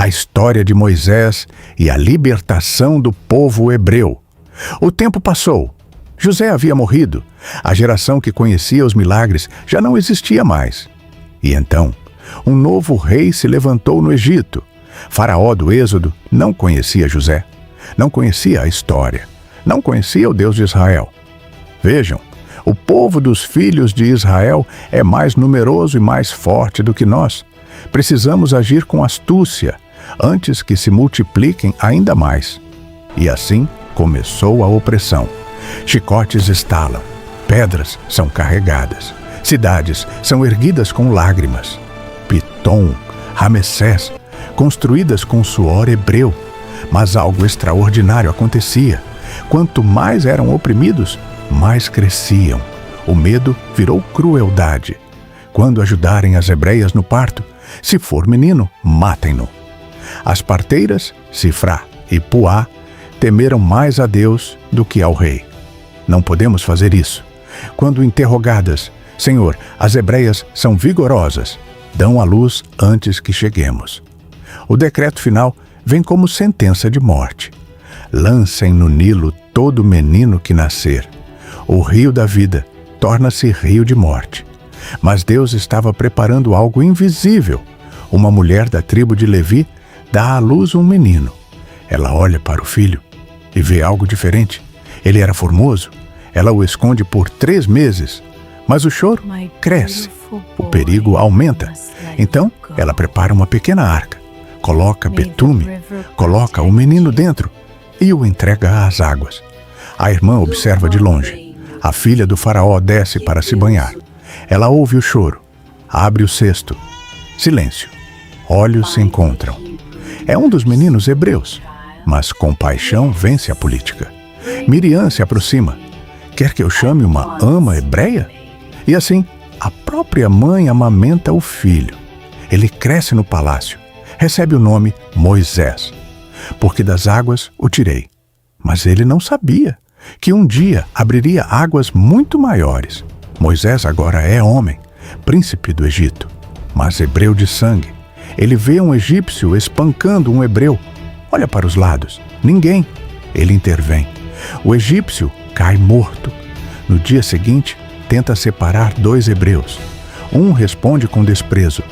a história de Moisés e a libertação do povo hebreu. O tempo passou. José havia morrido. A geração que conhecia os milagres já não existia mais. E então, um novo rei se levantou no Egito. Faraó do Êxodo não conhecia José, não conhecia a história, não conhecia o Deus de Israel. Vejam, o povo dos filhos de Israel é mais numeroso e mais forte do que nós. Precisamos agir com astúcia, antes que se multipliquem ainda mais. E assim começou a opressão. Chicotes estalam, pedras são carregadas, cidades são erguidas com lágrimas. Pitom, Ramessés, construídas com suor hebreu. Mas algo extraordinário acontecia. Quanto mais eram oprimidos, mais cresciam. O medo virou crueldade. Quando ajudarem as hebreias no parto, se for menino, matem-no. As parteiras, Sifrá e Puá, temeram mais a Deus do que ao rei. Não podemos fazer isso. Quando interrogadas, Senhor, as hebreias são vigorosas, dão à luz antes que cheguemos. O decreto final vem como sentença de morte. Lancem no Nilo todo menino que nascer. O rio da vida torna-se rio de morte. Mas Deus estava preparando algo invisível. Uma mulher da tribo de Levi dá à luz um menino. Ela olha para o filho e vê algo diferente. Ele era formoso. Ela o esconde por 3 meses. Mas o choro cresce. O perigo aumenta. Então, ela prepara uma pequena arca. Coloca betume, coloca o menino dentro e o entrega às águas. A irmã observa de longe. A filha do faraó desce para se banhar. Ela ouve o choro. Abre o cesto. Silêncio. Olhos se encontram. É um dos meninos hebreus. Mas compaixão vence a política. Miriam se aproxima. Quer que eu chame uma ama hebreia? E assim, a própria mãe amamenta o filho. Ele cresce no palácio. Recebe o nome Moisés, porque das águas o tirei. Mas ele não sabia que um dia abriria águas muito maiores. Moisés agora é homem, príncipe do Egito, mas hebreu de sangue. Ele vê um egípcio espancando um hebreu. Olha para os lados. Ninguém. Ele intervém. O egípcio cai morto. No dia seguinte, tenta separar 2 hebreus. Um responde com desprezo: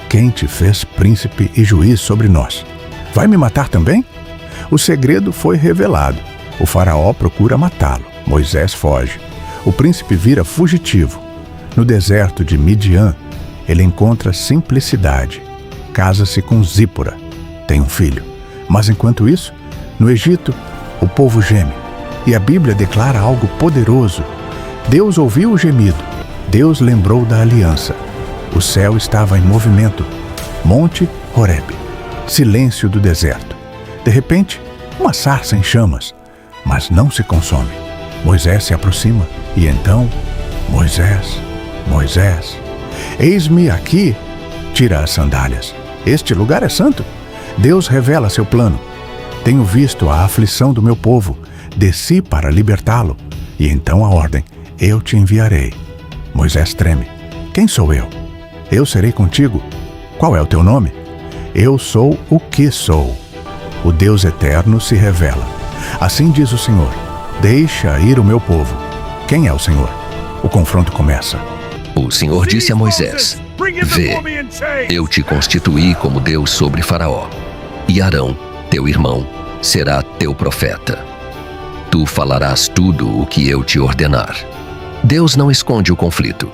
quem te fez príncipe e juiz sobre nós? Vai me matar também? O segredo foi revelado. O faraó procura matá-lo. Moisés foge. O príncipe vira fugitivo. No deserto de Midian, ele encontra simplicidade. Casa-se com Zípora. Tem um filho. Mas enquanto isso, no Egito, o povo geme. E a Bíblia declara algo poderoso. Deus ouviu o gemido. Deus lembrou da aliança. O céu estava em movimento. Monte Horebe. Silêncio do deserto. De repente, uma sarça em chamas, mas não se consome. Moisés se aproxima e então, Moisés, Moisés, eis-me aqui. Tira as sandálias. Este lugar é santo. Deus revela seu plano. Tenho visto a aflição do meu povo. Desci para libertá-lo. E então a ordem: eu te enviarei. Moisés treme. Quem sou eu? Eu serei contigo. Qual é o teu nome? Eu sou o que sou. O Deus eterno se revela. Assim diz o Senhor: deixa ir o meu povo. Quem é o Senhor? O confronto começa. O Senhor disse a Moisés: vê, eu te constituí como Deus sobre Faraó, e Arão, teu irmão, será teu profeta. Tu falarás tudo o que eu te ordenar. Deus não esconde o conflito.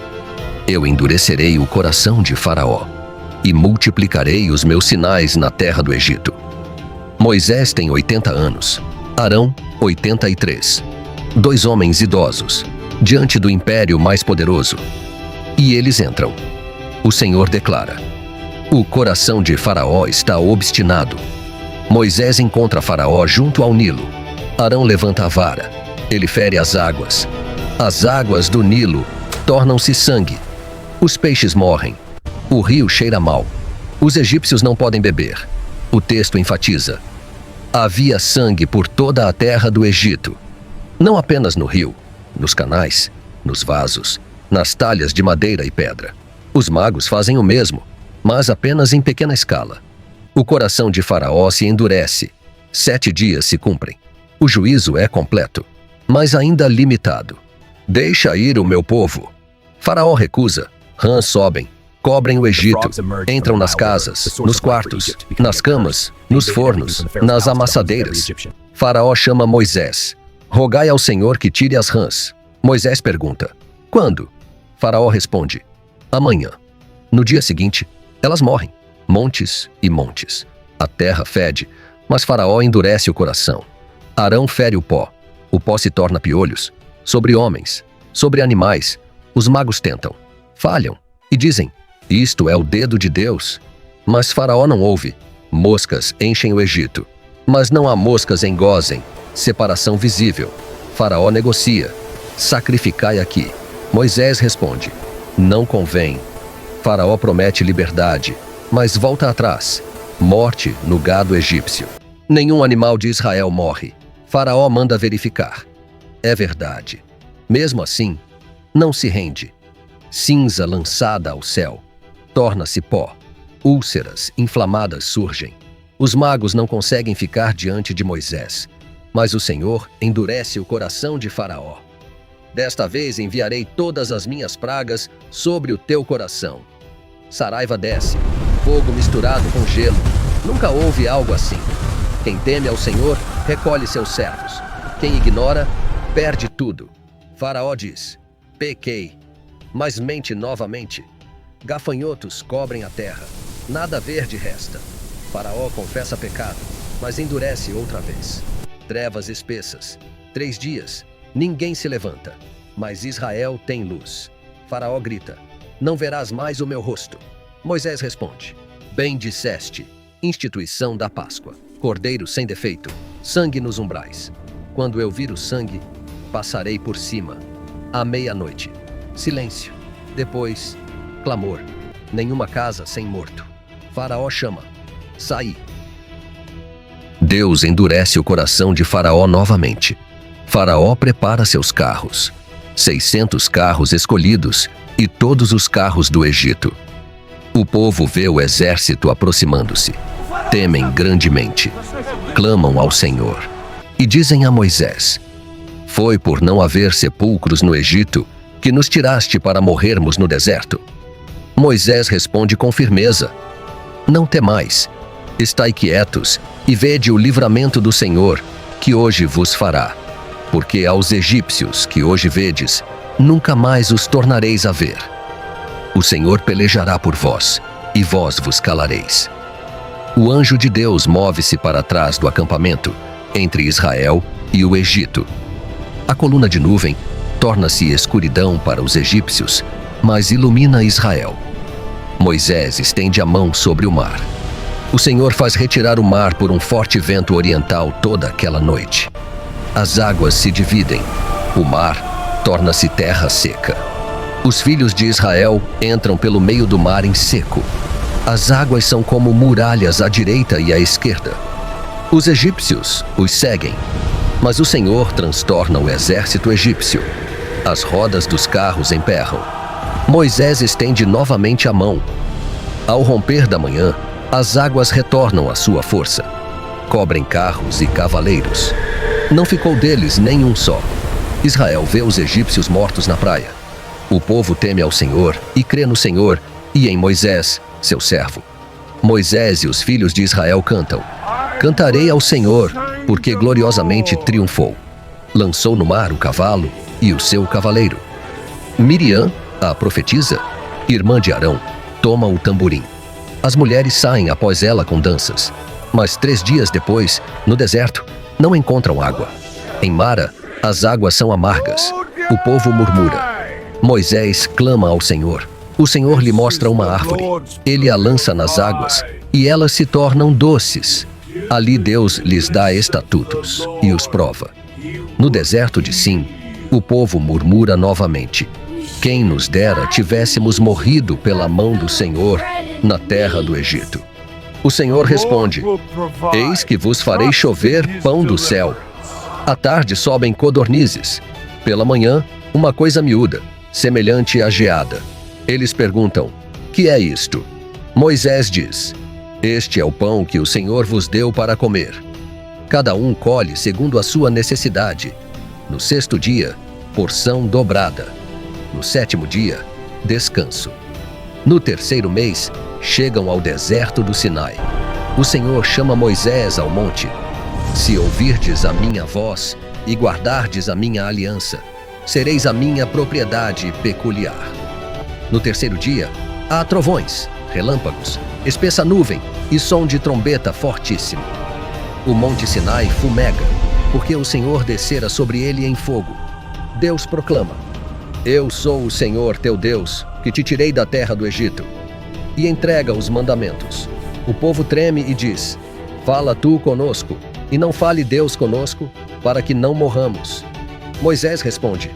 Eu endurecerei o coração de Faraó e multiplicarei os meus sinais na terra do Egito. Moisés tem 80 anos, Arão 83, 2 homens idosos, diante do império mais poderoso. E eles entram. O Senhor declara: o coração de Faraó está obstinado. Moisés encontra Faraó junto ao Nilo. Arão levanta a vara. Ele fere as águas. As águas do Nilo tornam-se sangue. Os peixes morrem. O rio cheira mal. Os egípcios não podem beber. O texto enfatiza: havia sangue por toda a terra do Egito. Não apenas no rio, nos canais, nos vasos, nas talhas de madeira e pedra. Os magos fazem o mesmo, mas apenas em pequena escala. O coração de Faraó se endurece. 7 dias se cumprem. O juízo é completo, mas ainda limitado. Deixa ir o meu povo. Faraó recusa. Rãs sobem, cobrem o Egito, entram nas casas, nos quartos, nas camas, nos fornos, nas amassadeiras. Faraó chama Moisés. Rogai ao Senhor que tire as rãs. Moisés pergunta: quando? Faraó responde: amanhã. No dia seguinte, elas morrem, montes e montes. A terra fede, mas Faraó endurece o coração. Arão fere o pó se torna piolhos. Sobre homens, sobre animais, os magos tentam, falham e dizem: isto é o dedo de Deus. Mas Faraó não ouve. Moscas enchem o Egito, mas não há moscas em Gósen. Separação visível. Faraó negocia: sacrificai aqui. Moisés responde: não convém. Faraó promete liberdade, mas volta atrás. Morte no gado egípcio. Nenhum animal de Israel morre. Faraó manda verificar. É verdade. Mesmo assim, não se rende. Cinza lançada ao céu. Torna-se pó. Úlceras inflamadas surgem. Os magos não conseguem ficar diante de Moisés, mas o Senhor endurece o coração de Faraó. Desta vez enviarei todas as minhas pragas sobre o teu coração. Saraiva desce, fogo misturado com gelo. Nunca houve algo assim. Quem teme ao Senhor, recolhe seus servos. Quem ignora, perde tudo. Faraó diz: pequei, mas mente novamente. Gafanhotos cobrem a terra, nada verde resta. Faraó confessa pecado, mas endurece outra vez. Trevas espessas, 3 dias, ninguém se levanta, mas Israel tem luz. Faraó grita: não verás mais o meu rosto. Moisés responde: bem disseste. Instituição da Páscoa. Cordeiro sem defeito, sangue nos umbrais. Quando eu vir o sangue, passarei por cima. À meia-noite, silêncio. Depois, clamor. Nenhuma casa sem morto. Faraó chama: saí. Deus endurece o coração de Faraó novamente. Faraó prepara seus carros. 600 carros escolhidos e todos os carros do Egito. O povo vê o exército aproximando-se. Temem grandemente. Clamam ao Senhor. E dizem a Moisés: foi por não haver sepulcros no Egito que nos tiraste para morrermos no deserto. Moisés responde com firmeza: não temais. Estai quietos e vede o livramento do Senhor, que hoje vos fará. Porque aos egípcios que hoje vedes, nunca mais os tornareis a ver. O Senhor pelejará por vós, e vós vos calareis. O anjo de Deus move-se para trás do acampamento, entre Israel e o Egito. A coluna de nuvem torna-se escuridão para os egípcios, mas ilumina Israel. Moisés estende a mão sobre o mar. O Senhor faz retirar o mar por um forte vento oriental toda aquela noite. As águas se dividem. O mar torna-se terra seca. Os filhos de Israel entram pelo meio do mar em seco. As águas são como muralhas à direita e à esquerda. Os egípcios os seguem, mas o Senhor transtorna o exército egípcio. As rodas dos carros emperram. Moisés estende novamente a mão. Ao romper da manhã, as águas retornam à sua força. Cobrem carros e cavaleiros. Não ficou deles nenhum só. Israel vê os egípcios mortos na praia. O povo teme ao Senhor e crê no Senhor e em Moisés, seu servo. Moisés e os filhos de Israel cantam: cantarei ao Senhor, porque gloriosamente triunfou. Lançou no mar o cavalo e o seu cavaleiro. Miriam, a profetisa, irmã de Arão, toma o tamborim. As mulheres saem após ela com danças. Mas 3 dias depois, no deserto, não encontram água. Em Mara, as águas são amargas. O povo murmura. Moisés clama ao Senhor. O Senhor lhe mostra uma árvore. Ele a lança nas águas e elas se tornam doces. Ali Deus lhes dá estatutos e os prova. No deserto de Sim, o povo murmura novamente: quem nos dera tivéssemos morrido pela mão do Senhor na terra do Egito. O Senhor responde: eis que vos farei chover pão do céu. À tarde sobem codornizes. Pela manhã, uma coisa miúda, semelhante à geada. Eles perguntam: que é isto? Moisés diz: Este é o pão que o Senhor vos deu para comer. Cada um colhe segundo a sua necessidade. No 6º dia, porção dobrada. No 7º dia, descanso. No 3º mês, chegam ao deserto do Sinai. O Senhor chama Moisés ao monte. Se ouvirdes a minha voz e guardardes a minha aliança, sereis a minha propriedade peculiar. No 3º dia, há trovões, relâmpagos, espessa nuvem e som de trombeta fortíssimo. O monte Sinai fumega, porque o Senhor descera sobre ele em fogo. Deus proclama: Eu sou o Senhor teu Deus, que te tirei da terra do Egito. E entrega os mandamentos. O povo treme e diz: Fala tu conosco, e não fale Deus conosco, para que não morramos. Moisés responde: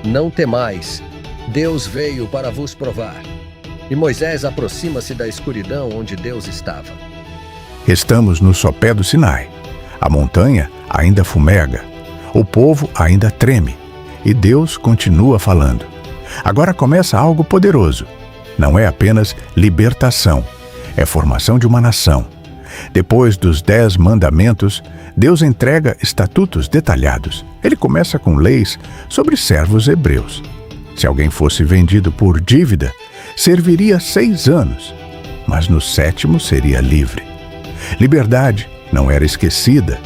Não temais, Deus veio para vos provar. E Moisés aproxima-se da escuridão onde Deus estava. Estamos no sopé do Sinai. A montanha ainda fumega. O povo ainda treme. E Deus continua falando. Agora começa algo poderoso. Não é apenas libertação. É formação de uma nação. Depois dos 10 mandamentos, Deus entrega estatutos detalhados. Ele começa com leis sobre servos hebreus. Se alguém fosse vendido por dívida, serviria 6 anos, mas no 7º seria livre. Liberdade não era esquecida.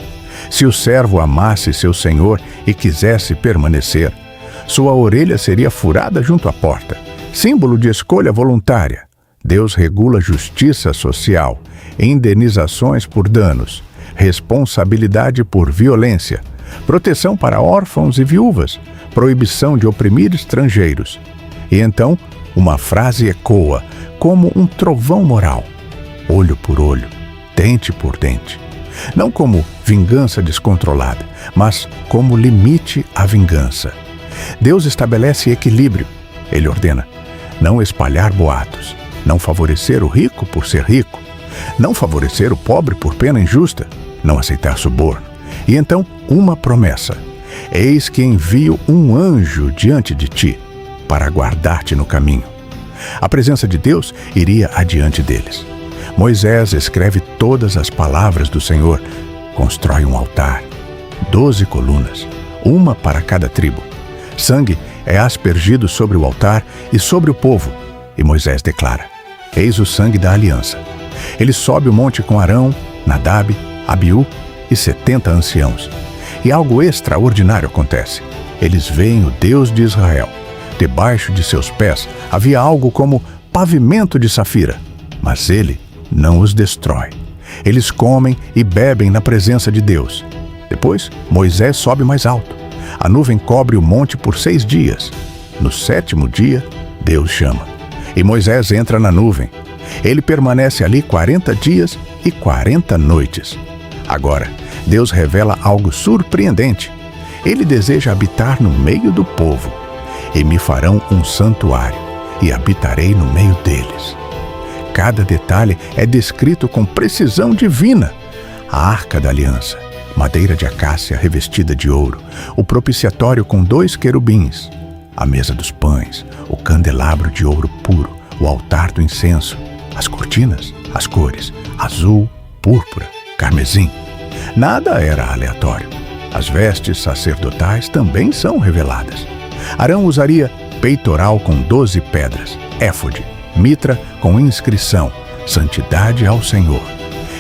Se o servo amasse seu senhor e quisesse permanecer, sua orelha seria furada junto à porta, símbolo de escolha voluntária. Deus regula justiça social, indenizações por danos, responsabilidade por violência, proteção para órfãos e viúvas, proibição de oprimir estrangeiros. E então, uma frase ecoa como um trovão moral: olho por olho, dente por dente. Não como vingança descontrolada, mas como limite à vingança. Deus estabelece equilíbrio. Ele ordena não espalhar boatos, não favorecer o rico por ser rico, não favorecer o pobre por pena injusta, não aceitar suborno. E então, uma promessa: eis que envio um anjo diante de ti, para guardar-te no caminho. A presença de Deus iria adiante deles. Moisés escreve todas as palavras do Senhor, constrói um altar, 12 colunas, uma para cada tribo. Sangue é aspergido sobre o altar e sobre o povo, e Moisés declara: eis o sangue da aliança. Ele sobe o monte com Arão, Nadab, Abiú e 70 anciãos. E algo extraordinário acontece. Eles veem o Deus de Israel. Debaixo de seus pés havia algo como pavimento de safira, mas ele não os destrói. Eles comem e bebem na presença de Deus. Depois, Moisés sobe mais alto. A nuvem cobre o monte por 6 dias. No 7º dia, Deus chama. E Moisés entra na nuvem. Ele permanece ali 40 dias e 40 noites. Agora, Deus revela algo surpreendente. Ele deseja habitar no meio do povo. E me farão um santuário, e habitarei no meio deles. Cada detalhe é descrito com precisão divina. A arca da aliança, madeira de acácia revestida de ouro, o propiciatório com 2 querubins, a mesa dos pães, o candelabro de ouro puro, o altar do incenso, as cortinas, as cores, azul, púrpura, carmesim. Nada era aleatório. As vestes sacerdotais também são reveladas. Arão usaria peitoral com 12 pedras, éfode, mitra com inscrição, santidade ao Senhor.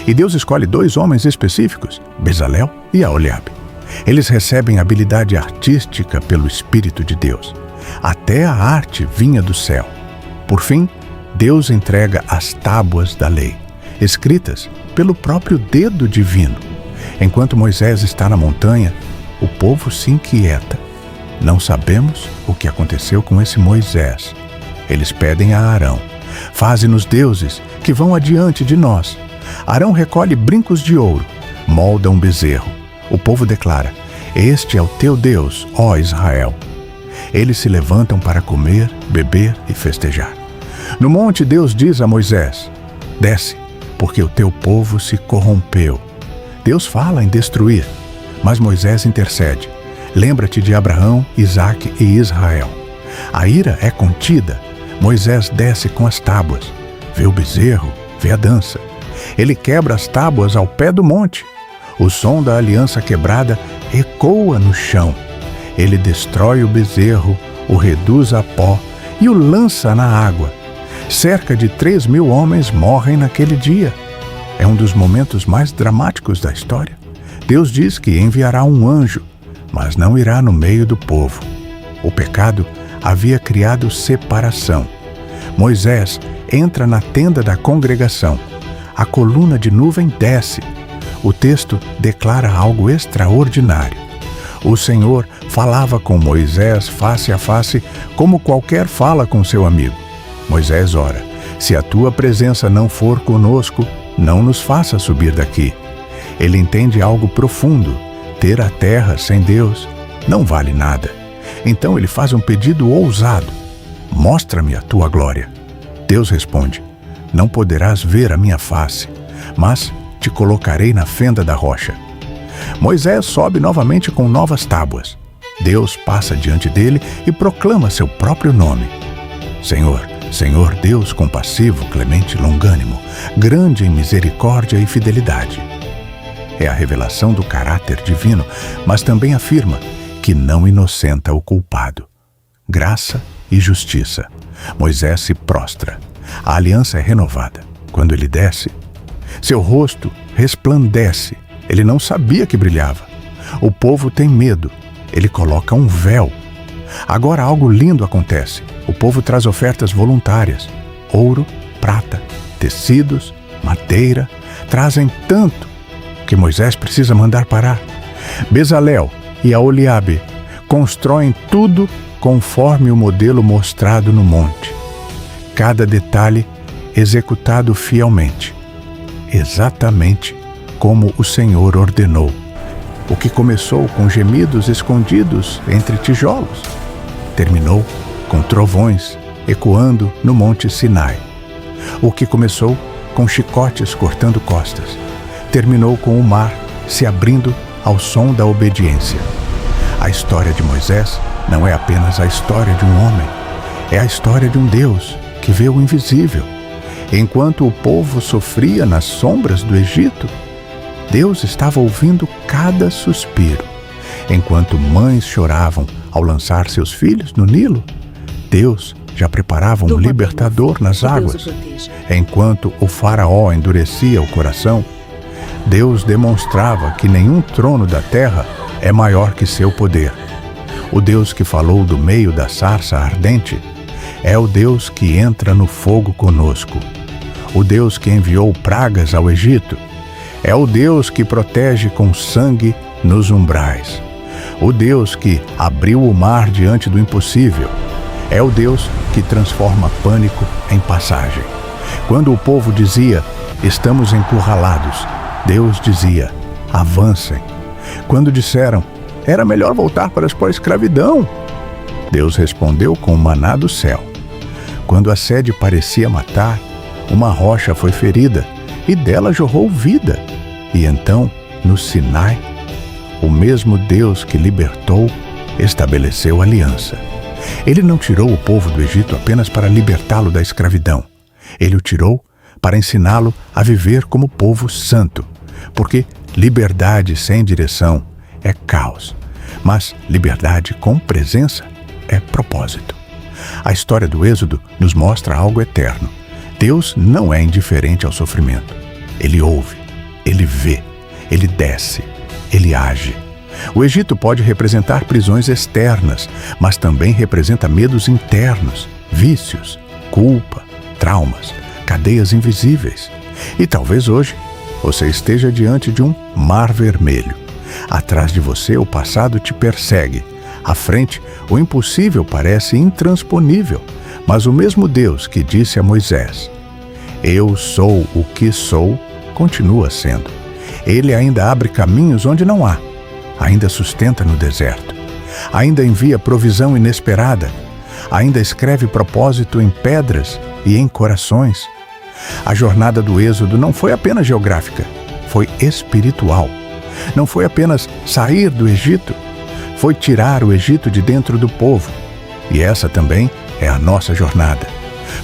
E Deus escolhe 2 homens específicos, Bezalel e Aholiabe. Eles recebem habilidade artística pelo Espírito de Deus. Até a arte vinha do céu. Por fim, Deus entrega as tábuas da lei, escritas pelo próprio dedo divino. Enquanto Moisés está na montanha, o povo se inquieta. Não sabemos o que aconteceu com esse Moisés. Eles pedem a Arão: faze-nos deuses que vão adiante de nós. Arão recolhe brincos de ouro, molda um bezerro. O povo declara: este é o teu Deus, ó Israel. Eles se levantam para comer, beber e festejar. No monte, Deus diz a Moisés: desce, porque o teu povo se corrompeu. Deus fala em destruir, mas Moisés intercede: lembra-te de Abraão, Isaque e Israel. A ira é contida. Moisés desce com as tábuas. Vê o bezerro, vê a dança. Ele quebra as tábuas ao pé do monte. O som da aliança quebrada ecoa no chão. Ele destrói o bezerro, o reduz a pó e o lança na água. Cerca de 3.000 homens morrem naquele dia. É um dos momentos mais dramáticos da história. Deus diz que enviará um anjo, mas não irá no meio do povo. O pecado havia criado separação. Moisés entra na tenda da congregação. A coluna de nuvem desce. O texto declara algo extraordinário. O Senhor falava com Moisés face a face, como qualquer fala com seu amigo. Moisés ora: se a tua presença não for conosco, não nos faça subir daqui. Ele entende algo profundo. Ter a terra sem Deus não vale nada. Então ele faz um pedido ousado: mostra-me a tua glória. Deus responde: não poderás ver a minha face, mas te colocarei na fenda da rocha. Moisés sobe novamente com novas tábuas. Deus passa diante dele e proclama seu próprio nome: Senhor, Senhor Deus compassivo, clemente e longânimo, grande em misericórdia e fidelidade. É a revelação do caráter divino, mas também afirma que não inocenta o culpado. Graça e justiça. Moisés se prostra. A aliança é renovada. Quando ele desce, seu rosto resplandece. Ele não sabia que brilhava. O povo tem medo. Ele coloca um véu. Agora algo lindo acontece. O povo traz ofertas voluntárias: ouro, prata, tecidos, madeira. Trazem tanto que Moisés precisa mandar parar. Bezalel e Aholiabe constroem tudo conforme o modelo mostrado no monte. Cada detalhe executado fielmente, exatamente como o Senhor ordenou. O que começou com gemidos escondidos entre tijolos, terminou com trovões ecoando no monte Sinai. O que começou com chicotes cortando costas, terminou com o mar se abrindo ao som da obediência. A história de Moisés não é apenas a história de um homem, é a história de um Deus que vê o invisível. Enquanto o povo sofria nas sombras do Egito, Deus estava ouvindo cada suspiro. Enquanto mães choravam ao lançar seus filhos no Nilo, Deus já preparava um libertador nas águas. Enquanto o faraó endurecia o coração, Deus demonstrava que nenhum trono da terra é maior que seu poder. O Deus que falou do meio da sarça ardente é o Deus que entra no fogo conosco. O Deus que enviou pragas ao Egito é o Deus que protege com sangue nos umbrais. O Deus que abriu o mar diante do impossível é o Deus que transforma pânico em passagem. Quando o povo dizia: estamos encurralados, Deus dizia: avancem. Quando disseram: era melhor voltar para a escravidão, Deus respondeu com o maná do céu. Quando a sede parecia matar, uma rocha foi ferida e dela jorrou vida. E então, no Sinai, o mesmo Deus que libertou estabeleceu aliança. Ele não tirou o povo do Egito apenas para libertá-lo da escravidão. Ele o tirou para ensiná-lo a viver como povo santo, porque liberdade sem direção é caos, mas liberdade com presença é propósito. A história do Êxodo nos mostra algo eterno. Deus não é indiferente ao sofrimento. Ele ouve, ele vê, ele desce, ele age. O Egito pode representar prisões externas, mas também representa medos internos, vícios, culpa, traumas, cadeias invisíveis. E talvez hoje você esteja diante de um mar vermelho. Atrás de você o passado te persegue. À frente, o impossível parece intransponível, mas o mesmo Deus que disse a Moisés: eu sou o que sou, continua sendo. Ele ainda abre caminhos onde não há, ainda sustenta no deserto, ainda envia provisão inesperada, ainda escreve propósito em pedras e em corações. A jornada do Êxodo não foi apenas geográfica, foi espiritual. Não foi apenas sair do Egito, foi tirar o Egito de dentro do povo. E essa também é a nossa jornada.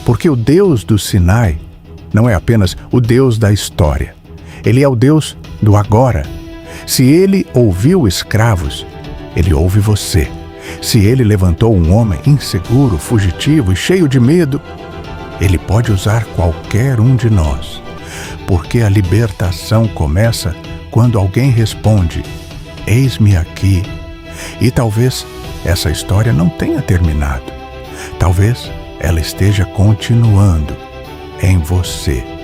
Porque o Deus do Sinai não é apenas o Deus da história. Ele é o Deus do agora. Se Ele ouviu escravos, Ele ouve você. Se Ele levantou um homem inseguro, fugitivo e cheio de medo, Ele pode usar qualquer um de nós. Porque a libertação começa quando alguém responde: eis-me aqui. E talvez essa história não tenha terminado. Talvez ela esteja continuando em você.